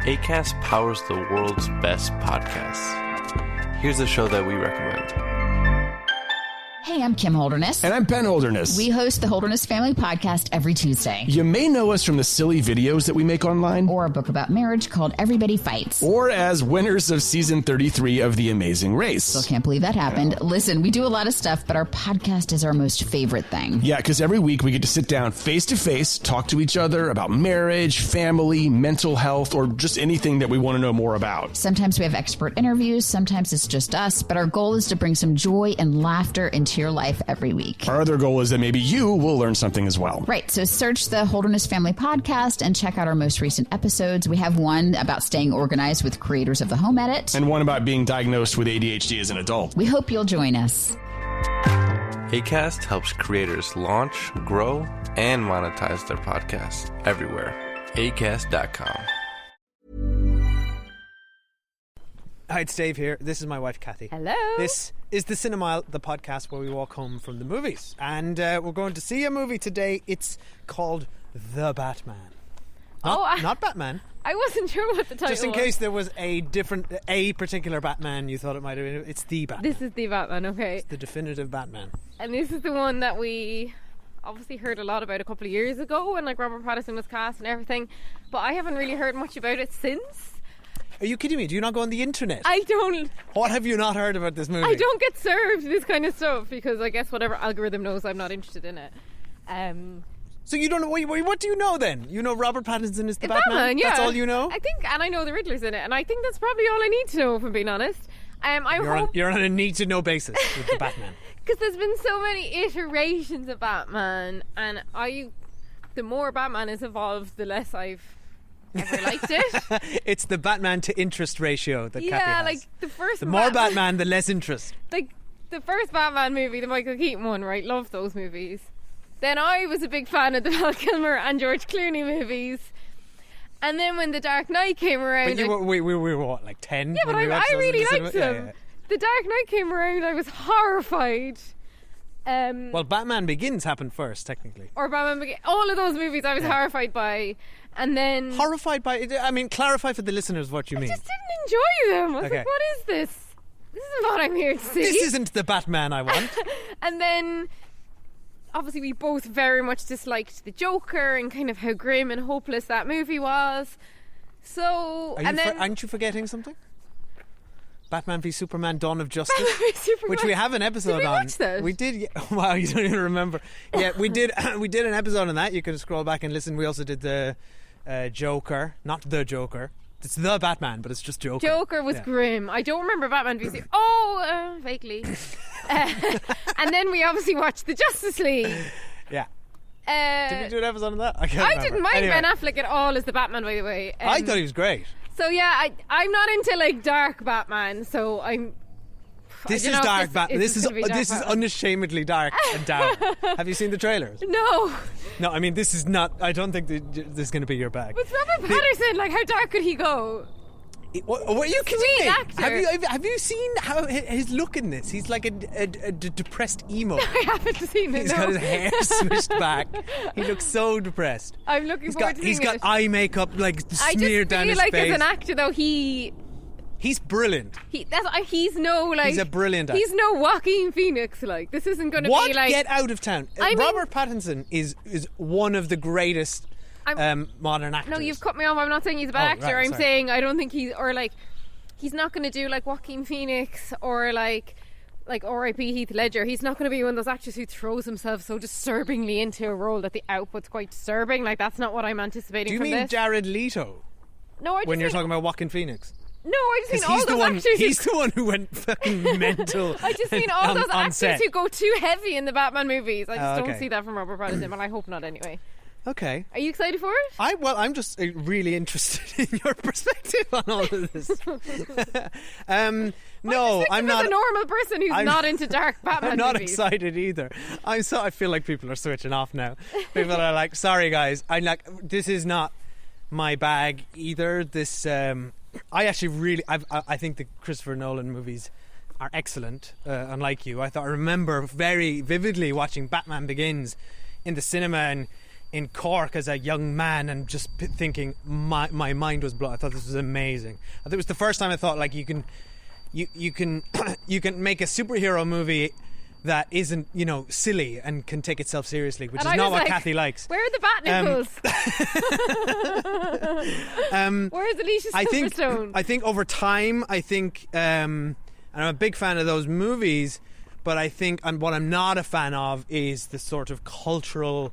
Acast powers the world's best podcasts. Here's a show that we recommend. Hey, I'm Kim Holderness. And I'm Ben Holderness. We host the Holderness Family Podcast every Tuesday. You may know us from the silly videos that we make online. Or a book about marriage called Everybody Fights. Or as winners of season 33 of The Amazing Race. Still can't believe that happened. Listen, we do a lot of stuff, but our podcast is our most favorite thing. Yeah, because every week we get to sit down face to face, talk to each other about marriage, family, mental health, or just anything that we want to know more about. Sometimes we have expert interviews, sometimes it's just us, but our goal is to bring some joy and laughter into your life every week. Our other goal is that maybe you will learn something as well. Right, so search the Holderness Family Podcast and check out our most recent episodes. We have one about staying organized with creators of the Home Edit. And one about being diagnosed with ADHD as an adult. We hope you'll join us. Acast helps creators launch, grow, and monetize their podcasts everywhere. Acast.com. Hi, it's Dave here. This is my wife, Kathy. Hello. This is the Cinemile, the podcast where we walk home from the movies. And we're going to see a movie today. It's called The Batman. Not Batman. I wasn't sure what the title was. Just in case there was a particular Batman you thought it might have been. It's The Batman. This is The Batman, okay. It's the definitive Batman. And this is the one that we obviously heard a lot about a couple of years ago when like Robert Pattinson was cast and everything. But I haven't really heard much about it since. Are you kidding me? Do you not go on the internet? I don't. What have you not heard about this movie? I don't get served this kind of stuff because I guess whatever algorithm knows I'm not interested in it. So you don't know, what do you know then? You know Robert Pattinson is the Batman? Yeah. That's all you know? I think, and I know the Riddler's in it, and I think that's probably all I need to know if I'm being honest. You're on a need-to-know basis with the Batman. Because there's been so many iterations of Batman, and the more Batman has evolved, the less I've ever liked it. It's the Batman to interest ratio that Kathy has. Yeah, like the more Batman, the less interest. Like the first Batman movie, the Michael Keaton one, right? Loved those movies. Then I was a big fan of the Val Kilmer and George Clooney movies. And then when The Dark Knight came around... But we were what, like 10? Yeah, but I really liked them. Yeah. The Dark Knight came around, I was horrified. Well, Batman Begins happened first, technically. Or Batman Begins. All of those movies I was horrified by. And then... Horrified by... I mean, clarify for the listeners what you mean. I just didn't enjoy them. I was Okay. like, what is this? This isn't what I'm here to see. This isn't the Batman I want. And then... Obviously, we both very much disliked the Joker and kind of how grim and hopeless that movie was. So, aren't you forgetting something? Batman v Superman: Dawn of Justice, Superman. which we have an episode Did we on. watch that? We did. Yeah. Wow, you don't even remember. Yeah, we did. We did an episode on that. You can scroll back and listen. We also did the Joker, not the Joker. It's the Batman, but it's just Joker. Joker was grim. I don't remember Batman v Superman. Oh, vaguely. And then we obviously watched the Justice League. Yeah. Did we do an episode on that? I didn't mind Ben Affleck at all as the Batman, by the way. I thought he was great. So yeah, I'm not into like dark Batman. So I'm. This is dark Batman. This is unashamedly dark and down. Have you seen the trailers? No. No, I mean this is not. I don't think this is going to be your bag. With Robert Pattinson, like how dark could he go? What are you kidding Sweet me? actor. Have you seen how his look in this? He's like a depressed emo. I haven't seen it. He's got his hair swished back. He looks so depressed. I'm looking forward to seeing He's got eye makeup like smeared down his face. I just feel like face. as an actor though, he's brilliant. He's no like. He's a brilliant actor. He's no Joaquin Phoenix. Like this isn't going to be like. Get out of town. Robert Pattinson is one of the greatest modern actors. No, you've cut me off. I'm not saying he's a bad actor. Right, I'm sorry. saying I don't think he's not going to do like Joaquin Phoenix or like R.I.P. Heath Ledger. He's not going to be one of those actors who throws himself so disturbingly into a role that the output's quite disturbing. Like that's not what I'm anticipating. Do you from mean this. Jared Leto? No, when you're talking about Joaquin Phoenix. No, I just mean all those actors. He's the one who went fucking mental. I just mean all those actors set. who go too heavy in the Batman movies. I just okay. don't see that from Robert Pattinson, but I hope not anyway. Okay. Are you excited for it? I'm just really interested in your perspective on all of this. No, I'm not. As a normal person who's not into dark Batman I'm not movies. excited either. I feel like people are switching off now. People are like, sorry guys, this is not my bag either. This I actually really I think the Christopher Nolan movies are excellent. Unlike you, I remember very vividly watching Batman Begins in the cinema and in Cork as a young man and just thinking my mind was blown. I thought this was amazing. I think it was the first time I thought like you can you can make a superhero movie that isn't, you know, silly and can take itself seriously, which And is I not was what like, Kathy likes. Where are the bat nipples? Where is Alicia Silverstone? I think over time, and I'm a big fan of those movies, but I think what I'm not a fan of is the sort of cultural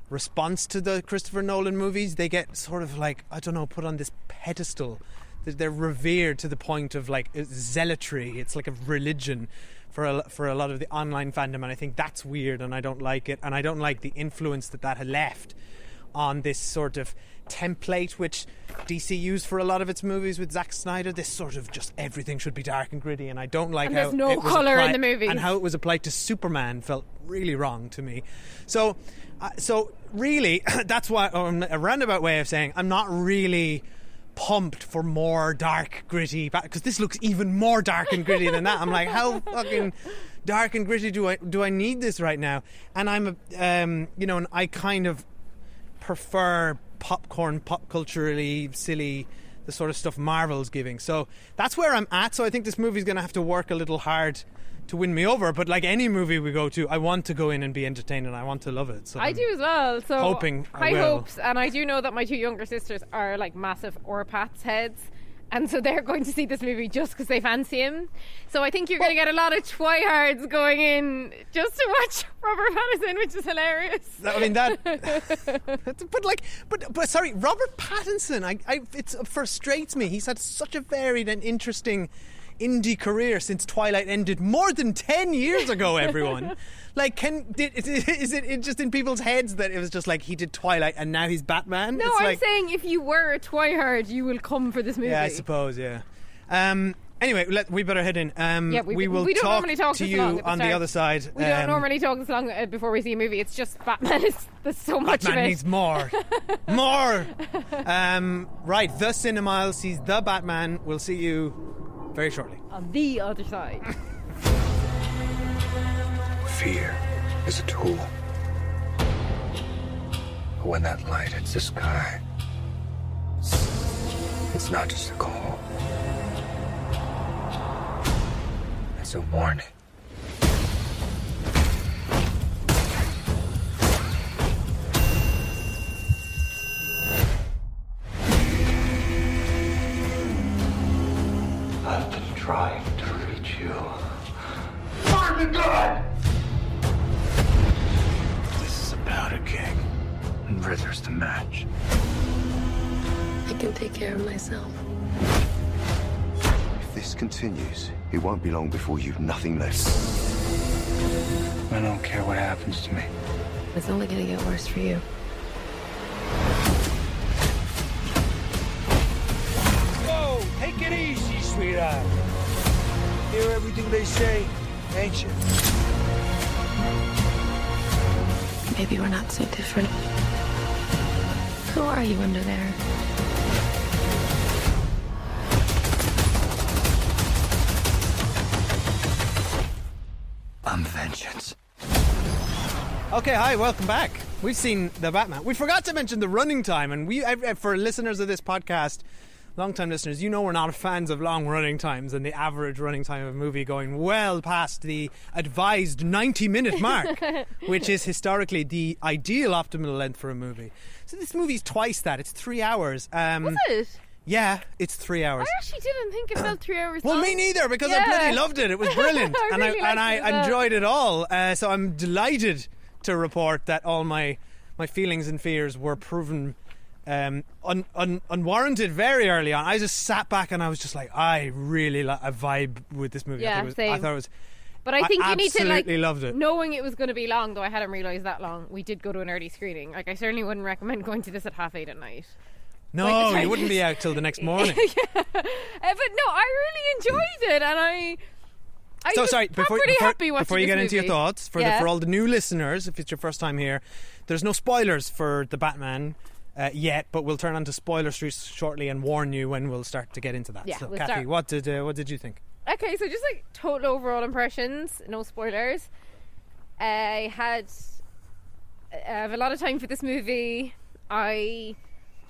response to the Christopher Nolan movies. They get sort of like, I don't know, put on this pedestal. They're revered to the point of like zealotry. It's like a religion for a lot of the online fandom, and I think that's weird, and I don't like it, and I don't like the influence that had left on this sort of template which DC used for a lot of its movies with Zack Snyder. This sort of just everything should be dark and gritty, and I don't like And how there's no it was colour in applied- the movies. and how it was applied to Superman felt really wrong to me. So really, that's why a roundabout way of saying I'm not really pumped for more dark, gritty, because this looks even more dark and gritty than that. I'm like, how fucking dark and gritty do I need this right now? And I'm and I kind of prefer popcorn, pop culturally silly, the sort of stuff Marvel's giving. So that's where I'm at. So I think this movie's going to have to work a little hard to win me over, but like any movie we go to, I want to go in and be entertained, and I want to love it. So I do as well. So hoping I high will. hopes, and I do know that my two younger sisters are like massive Orpats heads, and so they're going to see this movie just because they fancy him. So I think you're going to get a lot of twihards going in just to watch Robert Pattinson, which is hilarious. I mean but sorry, Robert Pattinson. It frustrates me. He's had such a varied and interesting indie career since Twilight ended more than 10 years ago. Everyone, like, is it just in people's heads that it was just like he did Twilight and now he's Batman? No, It's I'm like, saying if you were a twihard, you will come for this movie. yeah, I suppose, yeah. Anyway, we better head in. We will don't normally talk to this you long at the on the start. other side. We don't normally talk this long before we see a movie. It's just Batman. There's so much Batman of it. needs more. More! Right, The Cinemiles sees The Batman. We'll see you very shortly. On the other side. Fear is a tool. But when that light hits the sky, it's not just a call. It's a warning. I've been trying to reach you. Marvin God! This is about a king, and Riddler's the match. I can take care of myself. If this continues, it won't be long before you've nothing left. I don't care what happens to me. It's only gonna get worse for you. Whoa, take it easy, sweetheart. Hear everything they say, ain't you? Maybe we're not so different. Who are you under there? I'm vengeance. Okay, hi, welcome back. We've seen The Batman. We forgot to mention the running time, and for listeners of this podcast, long-time listeners, you know we're not fans of long running times, and the average running time of a movie going well past the advised 90-minute mark, which is historically the ideal optimal length for a movie. So this movie's twice that. It's 3 hours. Was it? Yeah, it's 3 hours. I actually didn't think it felt 3 hours Well, long. me neither, because Yeah. I bloody loved it. It was brilliant. I really liked I it as well. enjoyed it all. So I'm delighted to report that all my feelings and fears were proven unwarranted very early on. I just sat back and I was just like, I really I vibe with this movie. Yeah, I same. thought it was. But I think you need to, like, absolutely loved it. knowing it was going to be long, though I hadn't realised that long, we did go to an early screening. Like, I certainly wouldn't recommend going to this at 8:30 at night. No, Like, you wouldn't be out till the next morning. But no, I really enjoyed it, and I So just, sorry, I'm before pretty happy watching before you this get into your movie. thoughts, for all the new listeners, if it's your first time here, there's no spoilers for the Batman yet, but we'll turn on to spoiler street shortly and warn you when we'll start to get into that. Yeah, so, we'll Kathy, start. what did you think? Okay, so just like total overall impressions, no spoilers. I had have a lot of time for this movie. I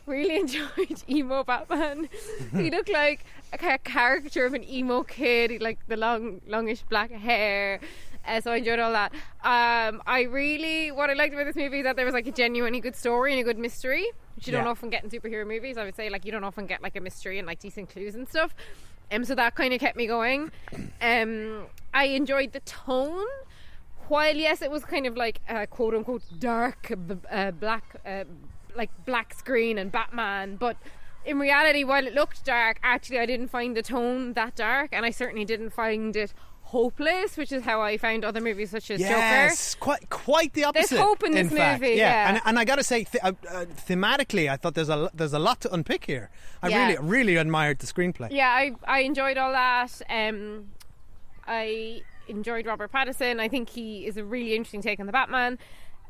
really enjoyed emo Batman. He looked like a character of an emo kid. He like the longish black hair. So I enjoyed all that. What I liked about this movie is that there was like a genuinely good story and a good mystery, which you don't often get in superhero movies. I would say like you don't often get like a mystery and like decent clues and stuff. So that kind of kept me going. I enjoyed the tone. While yes, it was kind of like quote unquote dark, black screen and Batman, but in reality, while it looked dark, actually I didn't find the tone that dark, and I certainly didn't find it hopeless, which is how I found other movies such as Joker. Yes, quite the opposite. There's hope in this movie. Yeah. And I got to say, thematically, I thought there's a lot to unpick here. I really admired the screenplay. Yeah, I enjoyed all that. I enjoyed Robert Pattinson. I think he is a really interesting take on the Batman.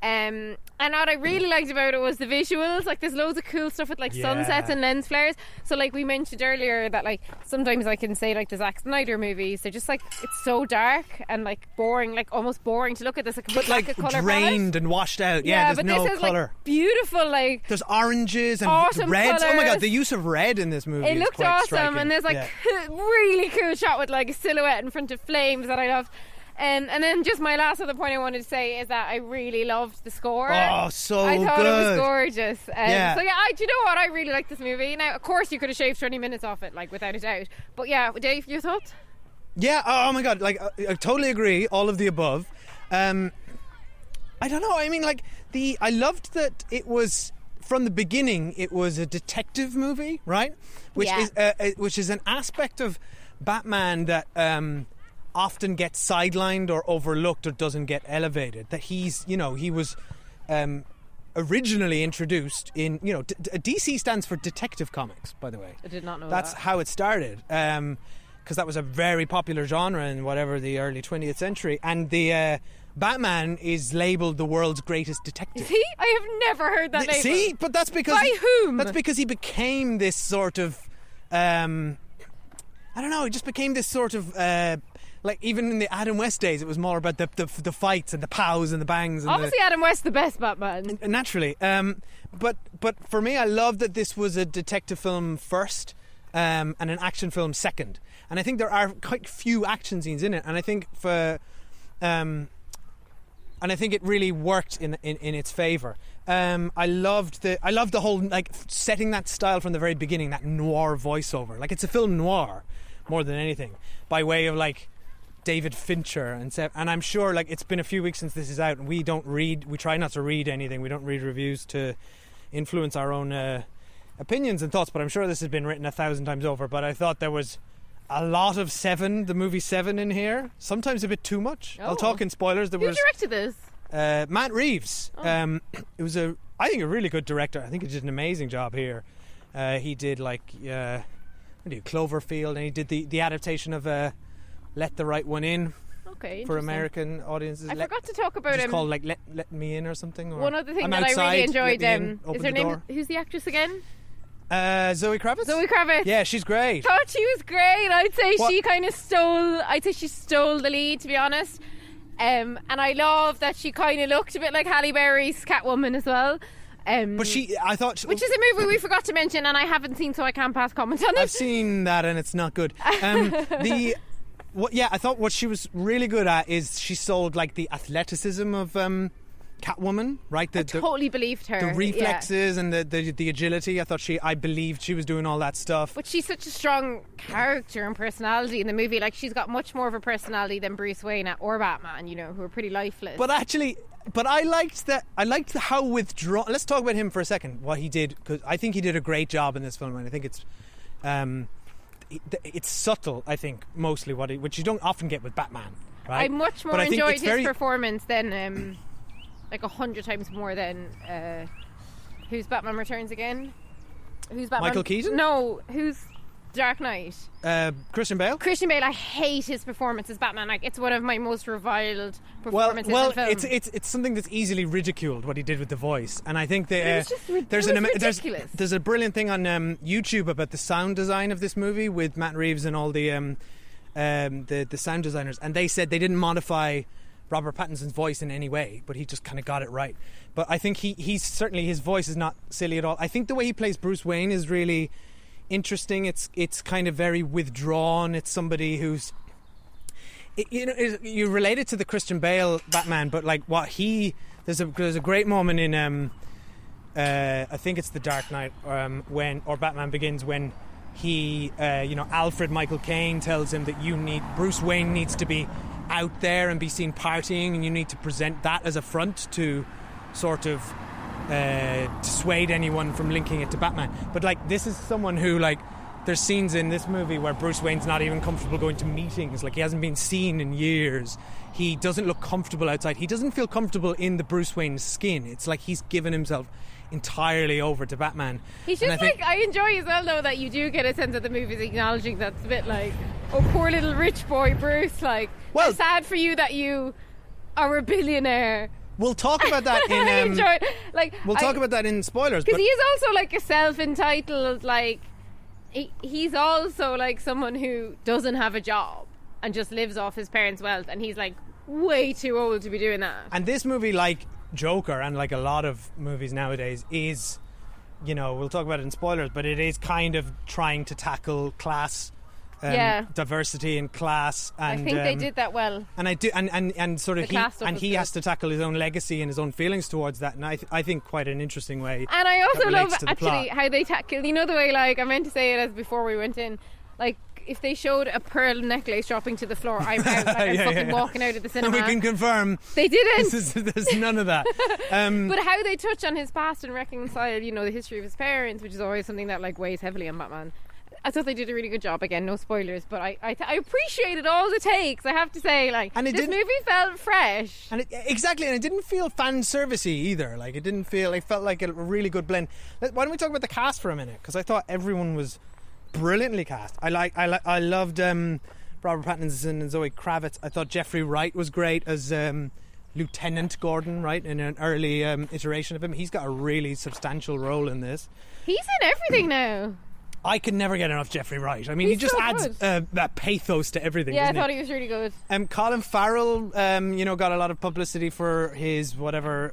And what I really liked about it was the visuals. Like there's loads of cool stuff with like sunsets and lens flares. So like we mentioned earlier that like sometimes I can say like the Zack Snyder movies, they're just like it's so dark and like boring, like almost boring to look at. There's like but like color drained and washed out. Yeah, there's but no this is color. Like beautiful, like there's oranges and awesome reds. colours. Oh my god, the use of red in this movie. It is looked quite awesome, striking. and there's like really cool shot with like a silhouette in front of flames that I loved. And then just my last other point I wanted to say is that I really loved the score. Oh, so I thought good. it was gorgeous. So yeah, do you know what? I really like this movie. Now, of course, you could have shaved 20 minutes off it, like without a doubt. But yeah, Dave, your thoughts? Yeah. Oh my god. Like I totally agree. All of the above. I don't know. I mean, like I loved that it was from the beginning. It was a detective movie, right? Which is an aspect of Batman that. Often gets sidelined or overlooked or doesn't get elevated. That he was originally introduced in, DC stands for Detective Comics, by the way. I did not know That's how it started, because that was a very popular genre in whatever the early 20th century. And the Batman is labelled the world's greatest detective. See? I have never heard that label. See? But that's because... By whom? That's because he became this sort of... I don't know, he just became this sort of... like even in the Adam West days, it was more about the fights and the pows and the bangs. And obviously, Adam West the best Batman. Naturally, but for me, I love that this was a detective film first, and an action film second. And I think there are quite few action scenes in it, and I think and I think it really worked in its favour. I loved the whole like setting that style from the very beginning, that noir voiceover. Like it's a film noir more than anything, by way of like David Fincher and I'm sure like it's been a few weeks since this is out, and we try not to read anything. We don't read reviews to influence our own opinions and thoughts, but I'm sure this has been written 1,000 times over. But I thought there was a lot of the movie Seven in here, sometimes a bit too much. I'll talk in spoilers. Who directed this? Matt Reeves. It was I think a really good director. I think he did an amazing job here. He did like Cloverfield, and he did the adaptation of Let the Right One In. Okay, for American audiences. I forgot to talk about him. It's called like Let Me In or something. Or one other thing I'm that outside, I really enjoyed. Is her name? Who's the actress again? Zoe Kravitz. Zoe Kravitz. Yeah, she's great. Thought she was great. I'd say she kind of stole. I'd say she stole the lead, to be honest. And I love that she kind of looked a bit like Halle Berry's Catwoman as well. But I thought, which is a movie we forgot to mention, and I haven't seen, so I can't pass comment on it. I've seen that, and it's not good. I thought what she was really good at is she sold like the athleticism of Catwoman, right? I totally believed her. The reflexes and the agility. I believed she was doing all that stuff. But she's such a strong character and personality in the movie. Like she's got much more of a personality than Bruce Wayne or Batman, who are pretty lifeless. But I liked that. I liked how withdrawn. Let's talk about him for a second. What he did, because I think he did a great job in this film, and I think it's subtle. I think mostly which you don't often get with Batman. Right? I much more enjoyed his performance than like 100 times more than who's Batman Returns again? Who's Batman? Michael Keaton? No, who's Dark Knight? Christian Bale. Christian Bale. I hate his performance as Batman. Like it's one of my most reviled performances in film. It's something that's easily ridiculed, what he did with the voice, and I think there's a brilliant thing on YouTube about the sound design of this movie with Matt Reeves and all the sound designers, and they said they didn't modify Robert Pattinson's voice in any way, but he just kind of got it right. But I think he's certainly, his voice is not silly at all. I think the way he plays Bruce Wayne is really interesting. It's kind of very withdrawn. It's somebody who's, you relate it to the Christian Bale Batman, but like there's a great moment in I think it's The Dark Knight or Batman Begins, when he Alfred Michael Caine tells him that Bruce Wayne needs to be out there and be seen partying, and you need to present that as a front to sort of dissuade anyone from linking it to Batman. But like, this is someone who, like, there's scenes in this movie where Bruce Wayne's not even comfortable going to meetings. Like, he hasn't been seen in years. He doesn't look comfortable outside. He doesn't feel comfortable in the Bruce Wayne skin. It's like he's given himself entirely over to Batman. He's just I enjoy as well, though, that you do get a sense of the movie's acknowledging that's a bit like, oh, poor little rich boy Bruce, like, well, sad for you that you are a billionaire. We'll talk about that in I enjoy it. Like, we'll talk about that in spoilers, because he is also like a self-entitled, like, he's also like someone who doesn't have a job and just lives off his parents' wealth, and he's like way too old to be doing that. And this movie, like Joker and like a lot of movies nowadays, is, we'll talk about it in spoilers, but it is kind of trying to tackle class, diversity and class. And I think they did that well. And I do, and sort of he has to tackle his own legacy and his own feelings towards that. And I think quite an interesting way. And I also love actually plot. How they tackle, the way, like, I meant to say it as before we went in, like, if they showed a pearl necklace dropping to the floor, I'm out. Like, I'm fucking walking out of the cinema. And we can confirm they didn't. There's none of that. But how they touch on his past and reconcile, the history of his parents, which is always something that, like, weighs heavily on Batman. I thought they did a really good job. Again, no spoilers, but I appreciated all the takes, I have to say. Like, and this movie felt fresh. And it didn't feel fan servicey either. Like, it felt like a really good blend. Why don't we talk about the cast for a minute? Because I thought everyone was brilliantly cast. I loved Robert Pattinson and Zoe Kravitz. I thought Jeffrey Wright was great as Lieutenant Gordon, right, in an early iteration of him. He's got a really substantial role in this. He's in everything now. I could never get enough Jeffrey Wright. I mean, he just adds that pathos to everything. Yeah, I thought he was really good. Colin Farrell, got a lot of publicity for his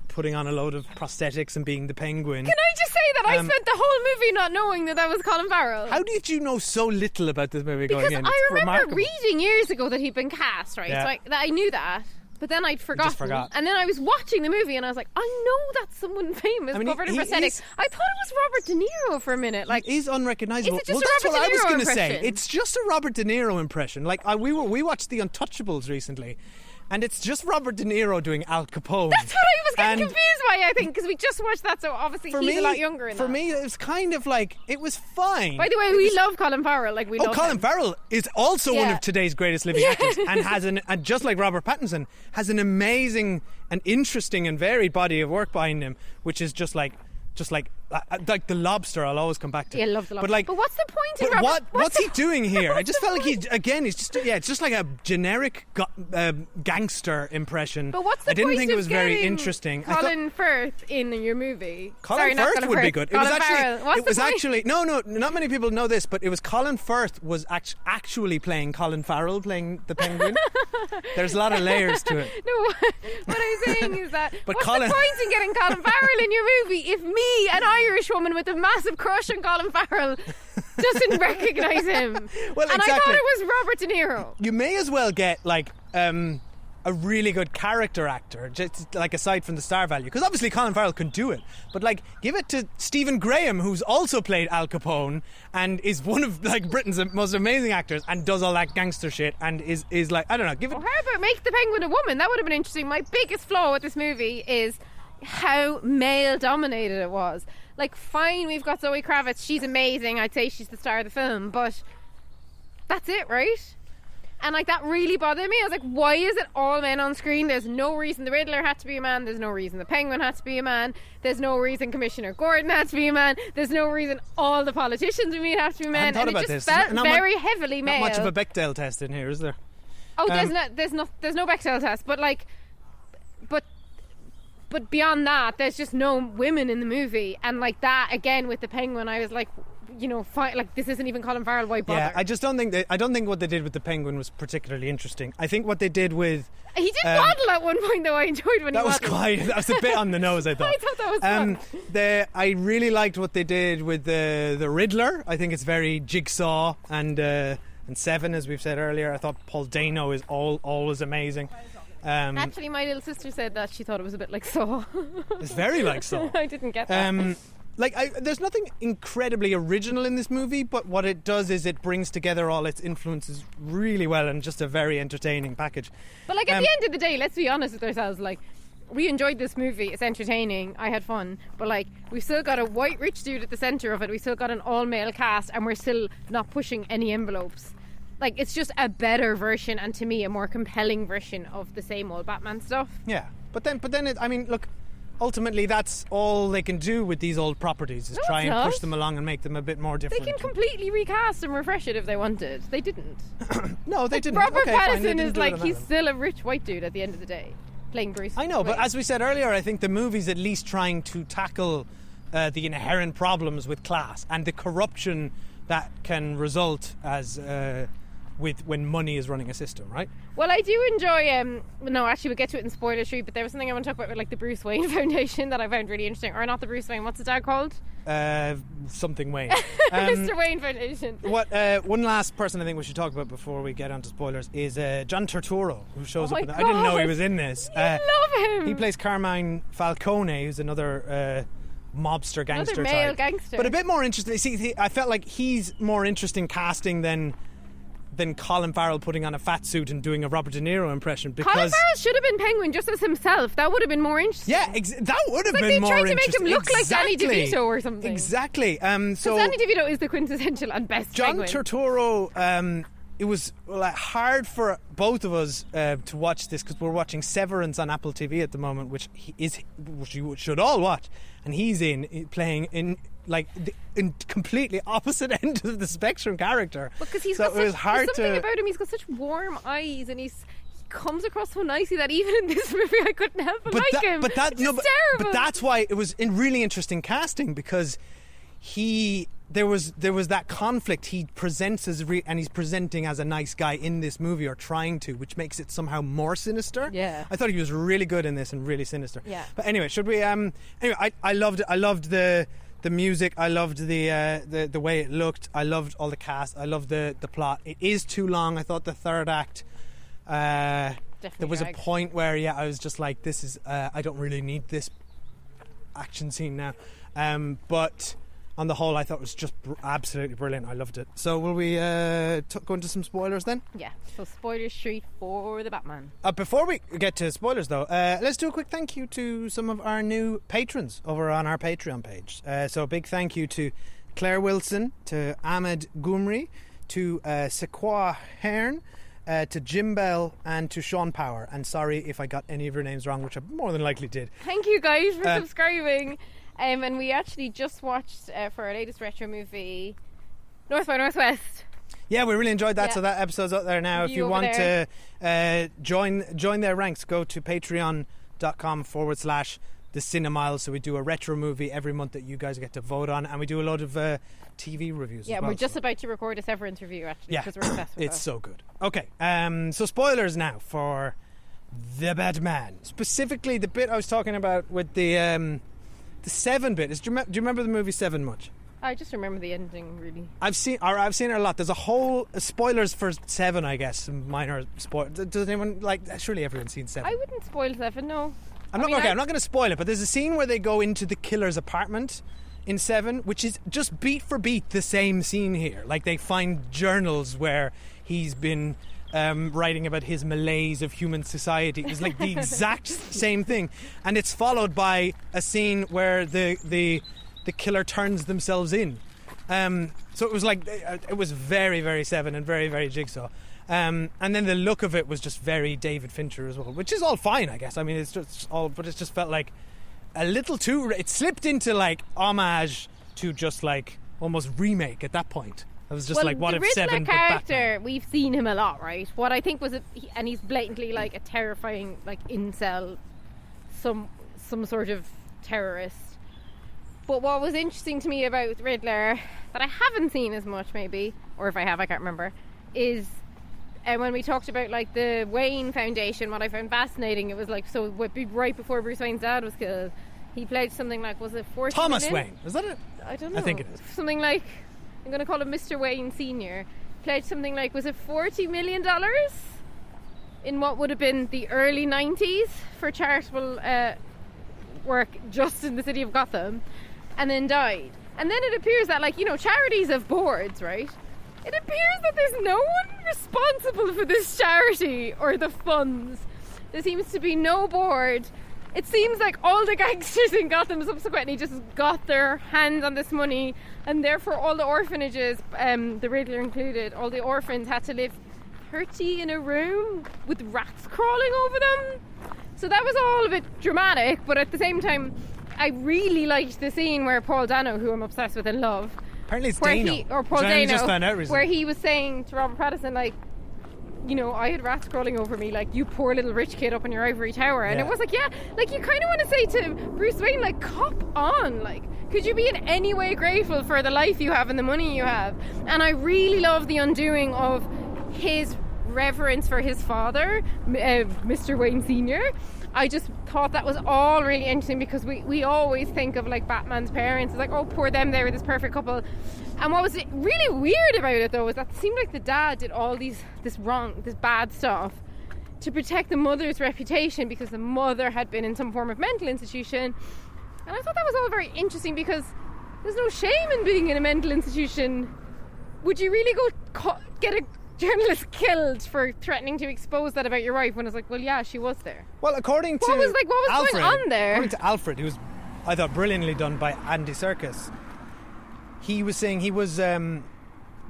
putting on a load of prosthetics and being the Penguin. Can I just say that I spent the whole movie not knowing that was Colin Farrell? How did you know so little about this movie going in? Because I remember reading years ago that he'd been cast, right? Yeah. So I knew that. But then I'd forgotten. And then I was watching the movie and I was like, I know that's someone famous covered in prosthetics. I thought it was Robert De Niro for a minute. Like, he's unrecognisable. Is it just that's a Robert what De Niro I was going to impression? say. It's just a Robert De Niro impression. Like, we watched The Untouchables recently, and it's just Robert De Niro doing Al Capone. That's what I was getting confused by, I think, because we just watched that, so obviously he's a lot younger in that. For me, it was kind of like, it was fine. By the way, we love Colin Farrell. Like, we love Colin him. Farrell is also one of today's greatest living actors, and just like Robert Pattinson, has an amazing and interesting and varied body of work behind him, which is just like The Lobster. I'll always come back to. Yeah, I love The Lobster. But what's the point in Robert? What's he doing here? I just felt like it's just like a generic gangster impression. But what's the point? I didn't think it was very interesting. Colin Firth in your movie. Colin Firth would be good. Colin Farrell. It was actually no, not many people know this, but it was Colin Firth was actually playing Colin Farrell playing the Penguin. There's a lot of layers to it. No, what I'm saying is that what's the point in getting Colin Farrell in your movie if me, an Irish woman with a massive crush on Colin Farrell, doesn't recognise him? Well, and exactly. I thought it was Robert De Niro. You may as well get like a really good character actor, just like aside from the star value, because obviously Colin Farrell can do it, but like give it to Stephen Graham, who's also played Al Capone and is one of like Britain's most amazing actors and does all that gangster shit and is like, I don't know, give it. Well, how about make the Penguin a woman? That would have been interesting. My biggest flaw with this movie is how male dominated it was. Like, fine, we've got Zoe Kravitz, she's amazing, I'd say she's the star of the film, but that's it, right? And like, that really bothered me. I was like, why is it all men on screen? There's no reason the Riddler had to be a man, there's no reason the Penguin had to be a man, there's no reason Commissioner Gordon had to be a man, there's no reason all the politicians we meet have to be men, and it just felt very heavily male. Not much of a Bechdel test in here, is there? Oh, there's no Bechdel test, but like, but beyond that, there's just no women in the movie, and like that again with the Penguin, I was like, like this isn't even Colin Farrell. Why bother? Yeah, I don't think what they did with the Penguin was particularly interesting. I think what they did with he did waddle at one point, though. I enjoyed when that he was waddled. that was a bit on the nose. I thought. I thought that was fun. I really liked what they did with the Riddler. I think it's very Jigsaw and Seven, as we've said earlier. I thought Paul Dano is always amazing. Actually, my little sister said that she thought it was a bit like Saw. It's very like Saw. I didn't get that. There's nothing incredibly original in this movie, but what it does is it brings together all its influences really well and just a very entertaining package. But like at the end of the day, let's be honest with ourselves. Like, we enjoyed this movie. It's entertaining. I had fun. But like, we've still got a white rich dude at the centre of it. We still got an all-male cast, and we're still not pushing any envelopes. Like, it's just a better version, and to me, a more compelling version of the same old Batman stuff. Yeah, but then look, ultimately that's all they can do with these old properties is try and push them along and make them a bit more different. They can completely recast and refresh it if they wanted. They didn't. No, they didn't. Robert Okay, fine, they Pattinson didn't is do it like, on he's that one. still a rich white dude at the end of the day, playing Bruce. I know, but Wayne. as we said earlier, I think the movie's at least trying to tackle the inherent problems with class and the corruption that can result as with when money is running a system, right? Well, I do enjoy. No, actually, we'll get to it in spoiler street. But there was something I want to talk about with like the Bruce Wayne Foundation that I found really interesting, or not the Bruce Wayne. What's the dad called? Something Wayne. Mr. Wayne Foundation. What? One last person I think we should talk about before we get onto spoilers is John Turturro, who shows up. I didn't know he was in this. I love him. He plays Carmine Falcone, who's another mobster gangster Another male type. gangster. But a bit more interesting. See, I felt like he's more interesting casting than Colin Farrell putting on a fat suit and doing a Robert De Niro impression, because Colin Farrell should have been Penguin just as himself. That would have been more interesting. yeah, that would have It's like been they more tried to interesting. make him look like Danny DeVito or something. Exactly. So Danny DeVito is the quintessential and best John Penguin. Turturro, it was hard for both of us to watch this because we're watching Severance on Apple TV at the moment, which you should all watch, and he's playing in like in completely opposite end of the spectrum character. Because he's so got it was hard there's something to. about him. He's got such warm eyes, and he comes across so nicely that even in this movie, I couldn't help but like him. But that It's no, just but terrible. that's why it was really interesting casting, because there was that conflict. He presents as and he's presenting as a nice guy in this movie, or trying to, which makes it somehow more sinister. Yeah. I thought he was really good in this and really sinister. Yeah. But anyway, should we? Anyway, I loved the music. I loved the way it looked. I loved all the cast. I loved the plot. It is too long. I thought the third act. There was dragged. a point where I was just like, this is I don't really need this action scene now. But on the whole, I thought it was just absolutely brilliant. I loved it. So will we go into some spoilers then? Yeah, so spoiler street for the Batman. Before we get to spoilers though, let's do a quick thank you to some of our new patrons over on our Patreon page. So a big thank you to Claire Wilson, to Ahmed Gumri, to Sequoia Hearn, to Jim Bell, and to Sean Power. And sorry if I got any of your names wrong, which I more than likely did. Thank you guys for subscribing. And we actually just watched for our latest retro movie, North by Northwest. Yeah, we really enjoyed that. Yeah. So that episode's up there now. If you over want there. to join their ranks, go to patreon.com/the Cinemile. So we do a retro movie every month that you guys get to vote on, and we do a lot of TV reviews. Yeah, as well, we're just so. about to record a Severance review actually, Yeah, because we're obsessed with it's that. so good. Okay, so spoilers now for The Batman. Specifically, the bit I was talking about with the 7 bit. Do you remember the movie 7 much? I just remember the ending really. I've seen it a lot. There's a whole spoilers for 7, I guess. Some minor spoil. Does anyone surely everyone's seen 7? I wouldn't spoil 7, no. I'm not going to spoil it, but there's a scene where they go into the killer's apartment in 7, which is just beat for beat the same scene here. Like, they find journals where he's been writing about his malaise of human society. It's like the exact same thing, and it's followed by a scene where the killer turns themselves in. So it was like it was very, very 7 and very, very Jigsaw. And then the look of it was just very David Fincher as well, which is all fine, I guess. I mean, it's just all, but it just felt like a little too. It slipped into like homage to just like almost remake at that point. I was just like, what if the 7 Riddler but Batman? character, we've seen him a lot, right? What I think was, and he's blatantly like a terrifying, like incel, some sort of terrorist. But what was interesting to me about Riddler, that I haven't seen as much maybe, or if I have, I can't remember, is when we talked about like the Wayne Foundation, what I found fascinating, it was like, so right before Bruce Wayne's dad was killed, he pledged something like, was it 40 Thomas million? Wayne, is that it? I don't know. I think it is. Something like, I'm going to call him Mr. Wayne Sr. Pledged something like, was it $40 million in what would have been the early 90s for charitable work just in the city of Gotham, and then died. And then it appears that, like, you know, charities have boards, right? It appears that there's no one responsible for this charity or the funds. There seems to be no board. It seems like all the gangsters in Gotham subsequently just got their hands on this money, and therefore all the orphanages, the Riddler included, all the orphans had to live 30 in a room with rats crawling over them. So that was all a bit dramatic, but at the same time, I really liked the scene where Paul Dano, who I'm obsessed with and love, Apparently it's where Dano. or Paul Which I only Dano, just found out recently. where he was saying to Robert Pattinson, like, you know, I had rats crawling over me, like, you poor little rich kid up in your ivory tower. And Yeah. it was like, yeah, like, you kind of want to say to Bruce Wayne, like, cop on, like, could you be in any way grateful for the life you have and the money you have? And I really love the undoing of his reverence for his father, Mr. Wayne Sr. I just thought that was all really interesting, because we always think of, like, Batman's parents as like, oh, poor them, they were this perfect couple. And what was really weird about it, though, is that it seemed like the dad did all this bad stuff to protect the mother's reputation, because the mother had been in some form of mental institution. And I thought that was all very interesting, because there's no shame in being in a mental institution. Would you really go get a journalist killed for threatening to expose that about your wife, when it's like, well, yeah, she was there? Well, according to What was Alfred, going on there? According to Alfred, who was, I thought, brilliantly done by Andy Serkis, he was saying he was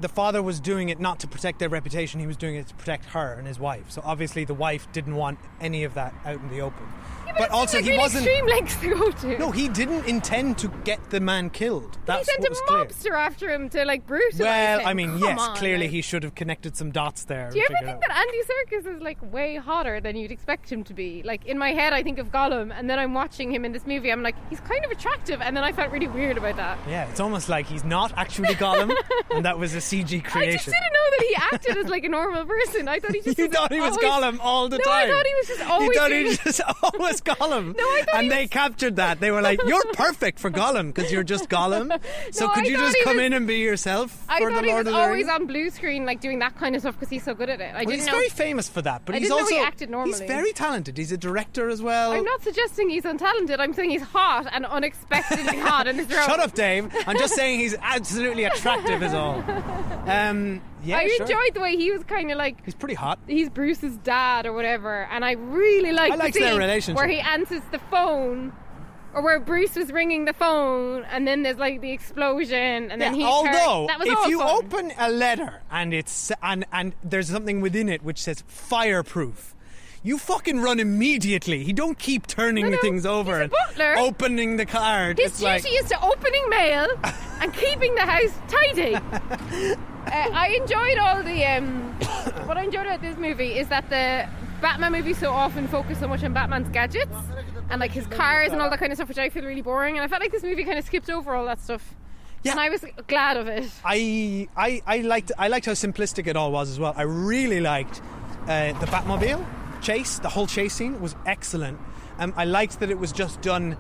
the father was doing it not to protect their reputation, he was doing it to protect her and his wife. So obviously the wife didn't want any of that out in the open. Yeah, but also like he really wasn't extreme lengths to go to. No, he didn't intend to get the man killed. That's he sent what a was clear. mobster after him to, like, brutalize Well, him. I mean, Come yes, on, clearly like. he should have connected some dots there. Do you and ever figured think out. that Andy Serkis is, like, way hotter than you'd expect him to be? Like, in my head I think of Gollum, and then I'm watching him in this movie, I'm like, he's kind of attractive, and then I felt really weird about that. Yeah, it's almost like he's not actually Gollum, and that was a CG creation. I just didn't know that he acted as, like, a normal person. I thought he just You thought he was always... Gollum all the No, time. I thought he was just always You thought doing- he was just always Gollum. No, I thought and he they was- captured that. They were like, "You're perfect for Gollum because you're just Gollum. So No, could I you thought just he come was- in and be yourself I for thought the he Lord was of the always Rings?" on blue screen, like, doing that kind of stuff, because he's so good at it. I Well, didn't he's know. very famous for that, but I he's didn't know also he acted normally. He's very talented. He's a director as well. I'm not suggesting he's untalented. I'm saying he's hot and unexpectedly hot in his role. Shut up, Dave. I'm just saying he's absolutely attractive, is all. Yeah, I sure. enjoyed the way he was kind of like, He's pretty hot. he's Bruce's dad or whatever, and I really liked I liked the their scene relationship. where he answers the phone, or where Bruce was ringing the phone, and then there's like the explosion, and then he although that was if all you fun. open a letter and it's and there's something within it which says fireproof, you fucking run immediately. He don't keep turning No, things over he's a and butler. opening the card. His It's duty like, is to opening mail and keeping the house tidy. I enjoyed all the what I enjoyed about this movie is that the Batman movies so often focus so much on Batman's gadgets and, like, his cars and all that kind of stuff, which I feel really boring, and I felt like this movie kind of skipped over all that stuff. Yeah. And I was glad of it. I liked how simplistic it all was as well. I really liked the Batmobile chase. The whole chase scene was excellent. I liked that it was just done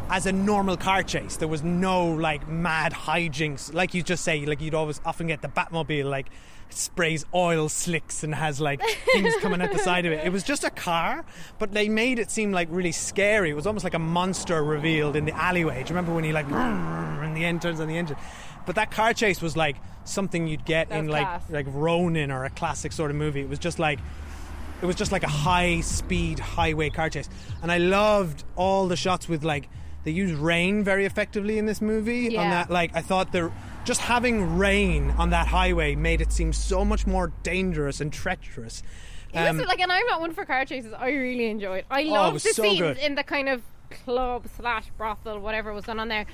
as a normal car chase. There was no, like, mad hijinks, like you just say. Like, you'd often get the Batmobile, like, sprays oil slicks and has, like, things coming out the side of it. It was just a car, but they made it seem like really scary. It was almost like a monster revealed in the alleyway. Do you remember when he, like, and the end turns on the engine? But that car chase was like something you'd get That in was class. like Ronin or a classic sort of movie. It was just like a high-speed highway car chase, and I loved all the shots with, like, they used rain very effectively in this movie. Yeah. On that, like, I thought just having rain on that highway made it seem so much more dangerous and treacherous. It was like, and I'm not one for car chases. I really enjoyed. I it loved was the so scenes good. in the kind of club / brothel, whatever was done on there.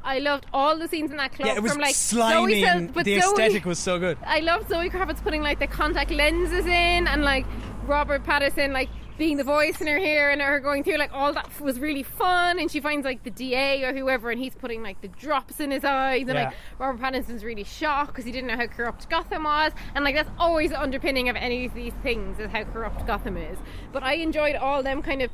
I loved all the scenes in that club. Yeah, it was from, like, slimy, Zoe and the aesthetic was so good. I loved Zoe Kravitz putting, like, the contact lenses in, and, like, Robert Pattinson, like, being the voice in her ear and her going through like all that was really fun, and she finds like the DA or whoever and he's putting like the drops in his eyes, and like Robert Pattinson's really shocked because he didn't know how corrupt Gotham was, and like that's always the underpinning of any of these things is how corrupt Gotham is. But I enjoyed all them kind of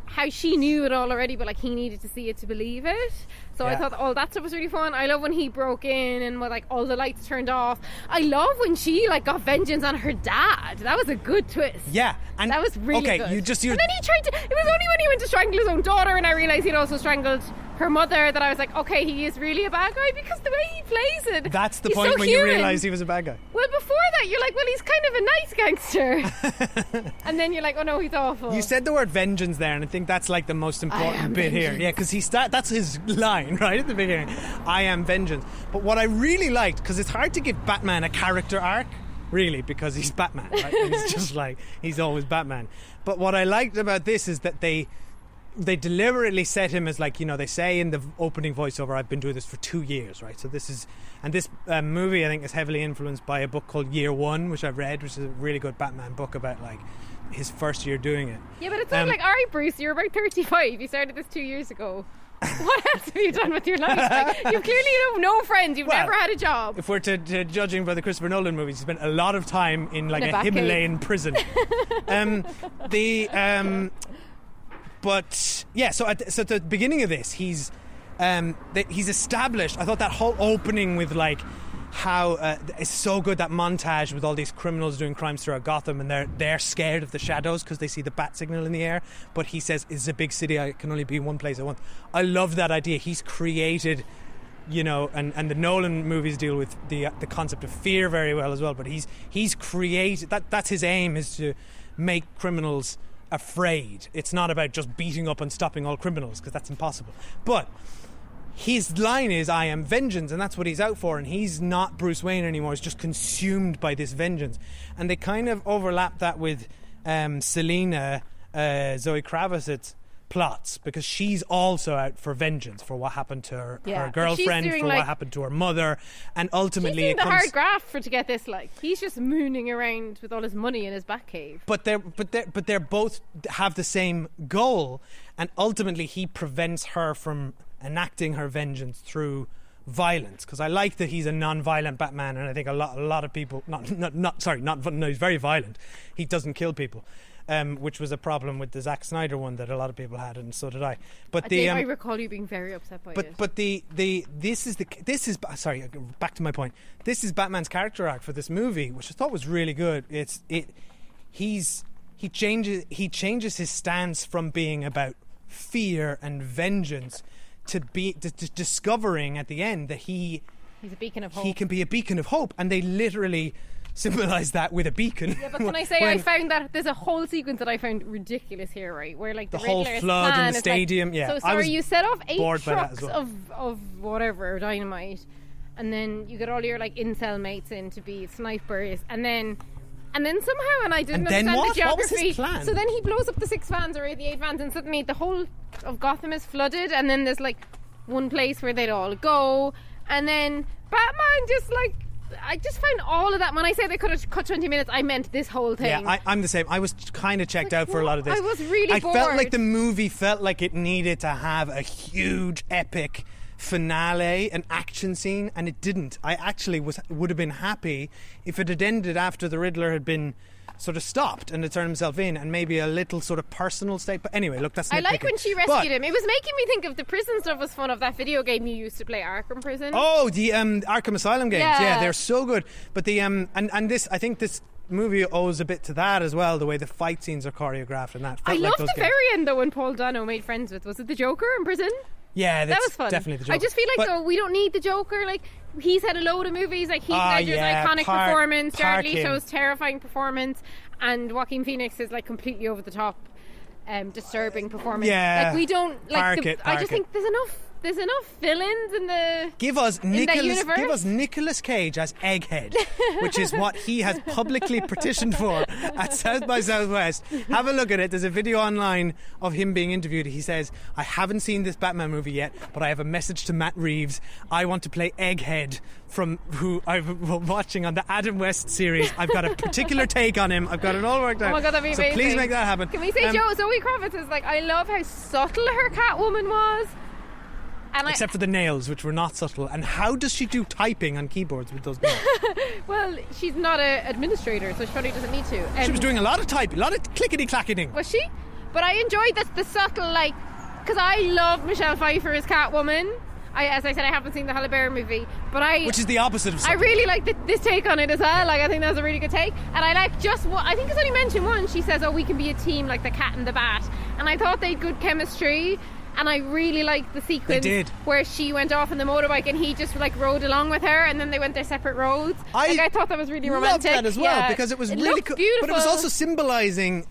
how she knew it all already, but like he needed to see it to believe it. So I thought all that stuff was really fun. I love when he broke in and when like all the lights turned off. I love when she like got vengeance on her dad. That was a good twist. Yeah, and that was really good. And then he tried to. It was only when he went to strangle his own daughter, and I realised he'd also strangled her mother, that I was like, okay, he is really a bad guy, because the way he plays it. That's the he's point so when human. you realise he was a bad guy. Well, before that, you're like, well, he's kind of a nice gangster. And then you're like, oh no, he's awful. You said the word vengeance there, and I think that's like the most important bit here. Yeah, because that's his line right at the beginning. I am vengeance. But what I really liked, because it's hard to give Batman a character arc, really, because he's Batman, right? He's just like, he's always Batman. But what I liked about this is that they deliberately set him as like, you know, they say in the opening voiceover, I've been doing this for 2 years, right? So this is, and this movie I think is heavily influenced by a book called Year One, which I've read, which is a really good Batman book about like his first year doing it. Yeah, but it's not like, all right, Bruce, you're about 35, you started this 2 years ago. What else have you done with your life? Like, you clearly have no friends. You've never had a job. If we're to judging by the Christopher Nolan movies, he spent a lot of time in like a Himalayan prison. But yeah, so at the beginning of this, he's established. I thought that whole opening with like how it's so good, that montage with all these criminals doing crimes throughout Gotham, and they're scared of the shadows because they see the bat signal in the air. But he says, "It's a big city. I can only be in one place at once." I love that idea. He's created, you know, and the Nolan movies deal with the concept of fear very well as well. But he's created that's his aim, is to make criminals afraid. It's not about just beating up and stopping all criminals, because that's impossible. But his line is, I am vengeance, and that's what he's out for. And he's not Bruce Wayne anymore. He's just consumed by this vengeance. And they kind of overlap that with Selena, Zoe Kravitz's plots, because she's also out for vengeance for what happened to her girlfriend, for what happened to her mother, and ultimately she's doing the hard graft to get this. Like, he's just mooning around with all his money in his Batcave. But they're both have the same goal, and ultimately he prevents her from enacting her vengeance through violence. Because I like that he's a non-violent Batman, and I think a lot of people he's very violent. He doesn't kill people. Which was a problem with the Zack Snyder one that a lot of people had, and so did I. But I recall you being very upset by it. But this is back to my point. This is Batman's character arc for this movie, which I thought was really good. He changes his stance from being about fear and vengeance to discovering at the end that he's a beacon of hope. He can be a beacon of hope, and they literally symbolize that with a beacon. Yeah, but can I say, I found that there's a whole sequence that I found ridiculous here, right? Where like the whole flood in the stadium. Like, yeah, so sorry, you set off 8 trucks well. of whatever dynamite, and then you get all your like incel mates in to be snipers, and then somehow, and I didn't understand the geography. What was his plan? So then he blows up the 6 vans or the 8 vans, and suddenly the whole of Gotham is flooded, and then there's like one place where they'd all go, and then Batman just like. I just found all of that. When I say they could have cut 20 minutes, I meant this whole thing. Yeah, I'm the same. I was kind of checked out for a lot of this. I was really bored. I felt like the movie felt like it needed to have a huge, epic finale, an action scene, and it didn't. I actually would have been happy if it had ended after the Riddler had been sort of stopped and had turned himself in, and maybe a little sort of personal state. But anyway, look, that's nitpicking. I like when she rescued him. It was making me think of the prison stuff was fun, of that video game you used to play, Arkham Prison. Oh, the Arkham Asylum games. Yeah, they're so good. But the and this, I think this movie owes a bit to that as well, the way the fight scenes are choreographed and that. I loved the very end though, when Paul Dano made friends with, was it the Joker in prison? Yeah, that was fun. Definitely the Joker. I just feel like though we don't need the Joker. Like, he's had a load of movies, like Heath Ledger's iconic performance, Jared Leto's terrifying performance, and Joaquin Phoenix is like completely over the top, disturbing performance. Yeah, like we don't like. I just think there's enough there's enough villains in the Give us in that universe. Give us Nicolas Cage as Egghead, which is what he has publicly petitioned for at South by Southwest. Have a look at it. There's a video online of him being interviewed. He says, "I haven't seen this Batman movie yet, but I have a message to Matt Reeves. I want to play Egghead, from who I've been watching on the Adam West series. I've got a particular take on him. I've got it all worked out. Oh my God, that'd be so amazing. please make that happen." Can we say Zoe Kravitz is like, I love how subtle her Catwoman was. And Except for the nails, which were not subtle. And how does she do typing on keyboards with those nails? well, she's not an administrator, so she probably doesn't need to. She was doing a lot of typing, a lot of clickety-clacketing. Was she? But I enjoyed the subtle, like, because I love Michelle Pfeiffer as Catwoman. As I said, I haven't seen the Halle Berry movie, but which is the opposite of I subtle. really like this take on it as well. Like, I think that's a really good take, and I like just what I think it's only mentioned once. She says, "Oh, we can be a team like the Cat and the Bat," and I thought they had good chemistry. And I really liked the sequence where she went off on the motorbike and he just like rode along with her, and then they went their separate roads. I thought that was really romantic. Loved that as well, because it was really cool. Beautiful. But it was also symbolising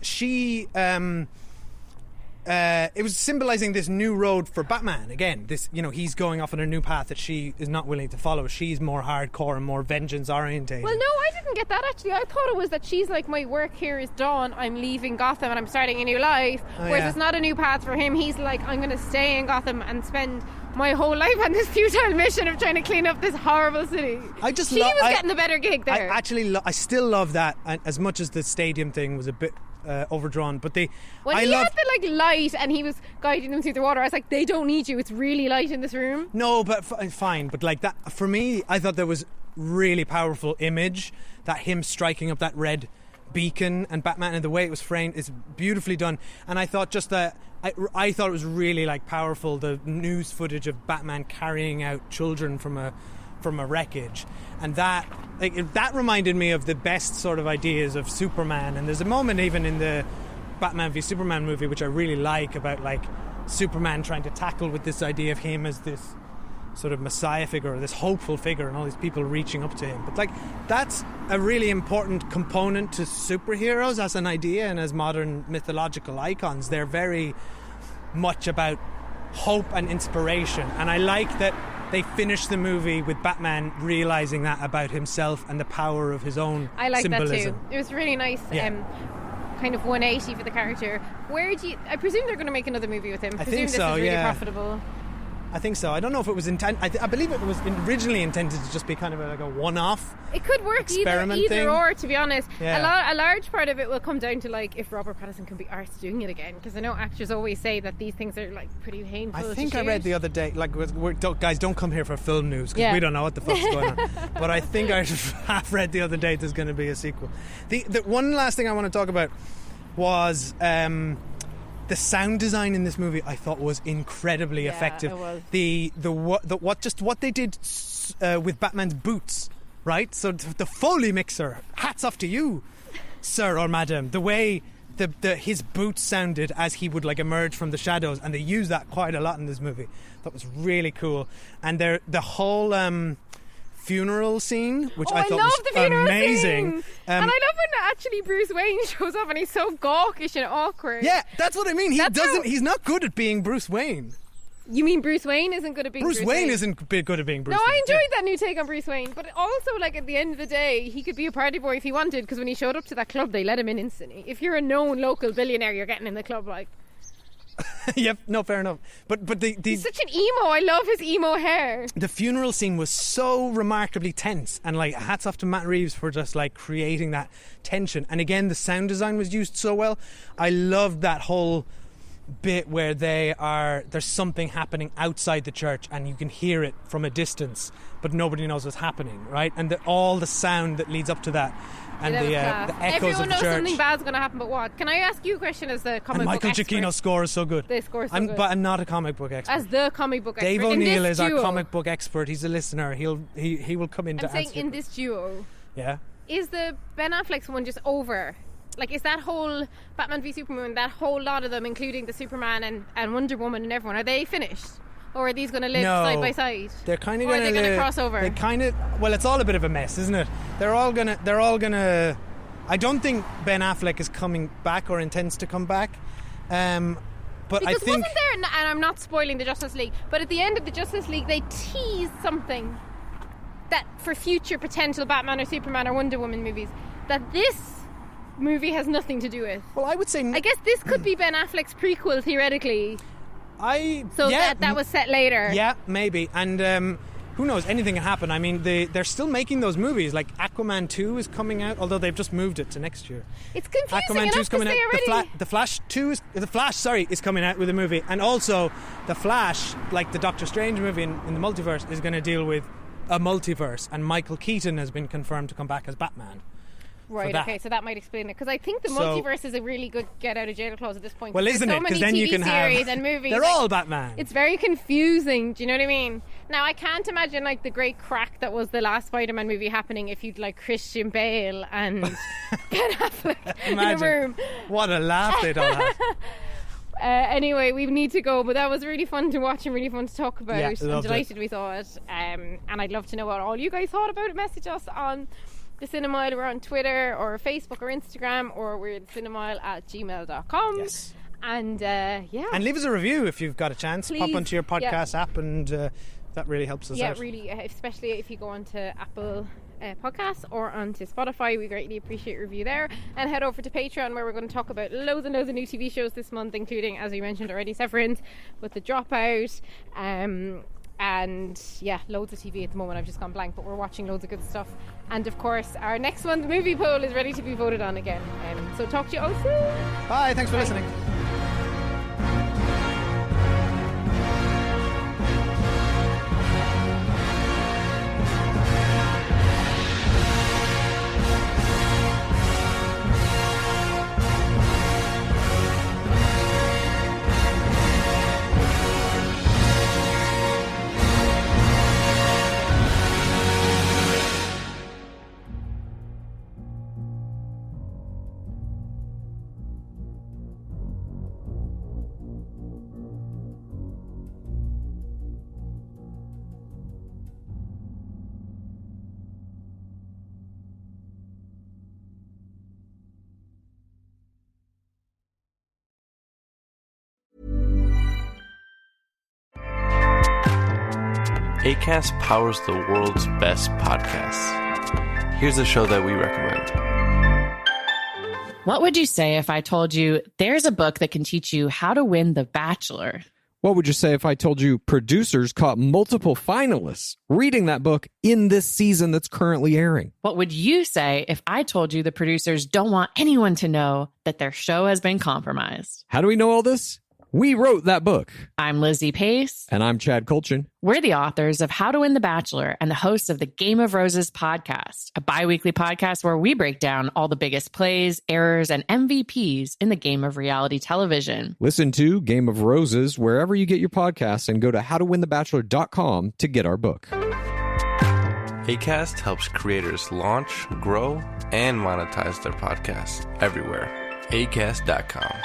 it was symbolising this new road for Batman. Again, this, he's going off on a new path that she is not willing to follow. She's more hardcore and more vengeance orientated. Well, no, I didn't get that actually. I thought it was that she's like, my work here is done. I'm leaving Gotham and I'm starting a new life. Whereas it's not a new path for him. He's like, I'm going to stay in Gotham and spend my whole life on this futile mission of trying to clean up this horrible city. She was getting the better gig there. I still love that, and as much as the stadium thing was a bit overdrawn, but when he had the light and he was guiding them through the water, I was like, they don't need you, it's really light in this room. No, but fine, but like that, for me, I thought there was really powerful image, that him striking up that red beacon and Batman, and the way it was framed is beautifully done. And I thought just that I thought it was really like powerful, the news footage of Batman carrying out children from a wreckage, and that reminded me of the best sort of ideas of Superman. And there's a moment even in the Batman v Superman movie which I really like, about like Superman trying to tackle with this idea of him as this sort of messiah figure, or this hopeful figure, and all these people reaching up to him. But like, that's a really important component to superheroes as an idea and as modern mythological icons. They're very much about hope and inspiration, and I like that they finished the movie with Batman realising that about himself and the power of his own I like symbolism. that too. It was really nice. Kind of 180 for the character. I presume they're going to make another movie with him. I think so, this is really profitable. I think so. I don't know if it was intended. I believe it was originally intended to just be kind of like a one-off. It could work either or, to be honest. Yeah. A large part of it will come down to like if Robert Pattinson can be arsed doing it again, because I know actors always say that these things are like pretty painful. I think I read the other day, like, guys, don't come here for film news, because we don't know what the fuck's going on. But I think I half read the other day there's going to be a sequel. The one last thing I want to talk about was the sound design in this movie. I thought was incredibly effective. It was. What they did with Batman's boots, right? So the Foley mixer, hats off to you, sir or madam. The way his boots sounded as he would like emerge from the shadows, and they use that quite a lot in this movie. That was really cool. And the whole funeral scene, which I thought was amazing. Scene. And I love when actually Bruce Wayne shows up and he's so gawkish and awkward. Yeah, that's what I mean. He's not good at being Bruce Wayne. You mean Bruce Wayne isn't good at being Bruce Wayne? Isn't good at being Bruce Wayne. No, I enjoyed that new take on Bruce Wayne, but also like at the end of the day, he could be a party boy if he wanted, because when he showed up to that club, they let him in instantly. If you're a known local billionaire, you're getting in the club, like. Yep, no, fair enough. But he's such an emo. I love his emo hair. The funeral scene was so remarkably tense, and like, hats off to Matt Reeves for just like creating that tension. And again, the sound design was used so well. I loved that whole bit where there's something happening outside the church and you can hear it from a distance, but nobody knows what's happening, right? And all the sound that leads up to that, and the echoes Everyone of the knows church. something bad's going to happen, but what? Can I ask you a question as the comic book Michael expert? Giacchino's score is so good. The score is so good. But I'm not a comic book expert. As the comic book expert, Dave in O'Neill this is our duo, comic book expert. He's a listener. He will come in to I'm saying answer. in this duo, is the Ben Affleck's one just over? Like, is that whole Batman v Superman, that whole lot of them, including the Superman and Wonder Woman and everyone, are they finished? Or are these going to live side by side? They're kind of going to cross over. They kind of. Well, it's all a bit of a mess, isn't it? They're all gonna. I don't think Ben Affleck is coming back or intends to come back. But Because I think wasn't there, and I'm not spoiling the Justice League, but at the end of the Justice League, they teased something that for future potential Batman or Superman or Wonder Woman movies, that this movie has nothing to do with. Well, I would say I guess this could be Ben Affleck's prequel, theoretically. So yeah, that was set later. Yeah, maybe. And who knows? Anything can happen. I mean, they're still making those movies. Like Aquaman 2 is coming out, although they've just moved it to next year. It's confusing Aquaman 2 enough is coming to say out. already. The Flash is coming out with a movie, and also the Flash, like the Doctor Strange movie in the multiverse, is going to deal with a multiverse, and Michael Keaton has been confirmed to come back as Batman. Right, that. okay, so that might explain it. Because I think the So- multiverse is a really good get-out-of-jail clause at this point. Well, There's isn't so it? many Because then TV you can series have and movies. They're like, all Batman. It's very confusing. Do you know what I mean? Now, I can't imagine like the great crack that was the last Spider-Man movie happening if you'd like Christian Bale and Ben Affleck in a Imagine. room. What a laugh they'd all have. Anyway, we need to go, but that was really fun to watch and really fun to talk about. Yeah, I'm loved it. delighted we saw it. And I'd love to know what all you guys thought about it. Message us on the Cinemile. We're on Twitter or Facebook or Instagram, or we're cinemile@gmail.com. Yes. And yeah. And leave us a review if you've got a chance. Pop Please. onto your podcast app, and that really helps us Yeah, out. really, especially if you go onto Apple Podcasts or onto Spotify. We greatly appreciate your review there. And head over to Patreon, where we're going to talk about loads and loads of new TV shows this month, including, as we mentioned already, Severance with The Dropout. And yeah, loads of TV at the moment. I've just gone blank, but we're watching loads of good stuff. And of course, our next month's movie poll is ready to be voted on again. So talk to you all soon. Bye, thanks for Bye. listening. Acast powers the world's best podcasts. Here's a show that we recommend. What would you say if I told you there's a book that can teach you how to win The Bachelor? What would you say if I told you producers caught multiple finalists reading that book in this season that's currently airing? What would you say if I told you the producers don't want anyone to know that their show has been compromised? How do we know all this? We wrote that book. I'm Lizzie Pace. And I'm Chad Kulchin. We're the authors of How to Win the Bachelor and the hosts of the Game of Roses podcast, a bi-weekly podcast where we break down all the biggest plays, errors, and MVPs in the game of reality television. Listen to Game of Roses wherever you get your podcasts and go to howtowinthebachelor.com to get our book. Acast helps creators launch, grow, and monetize their podcasts everywhere. Acast.com.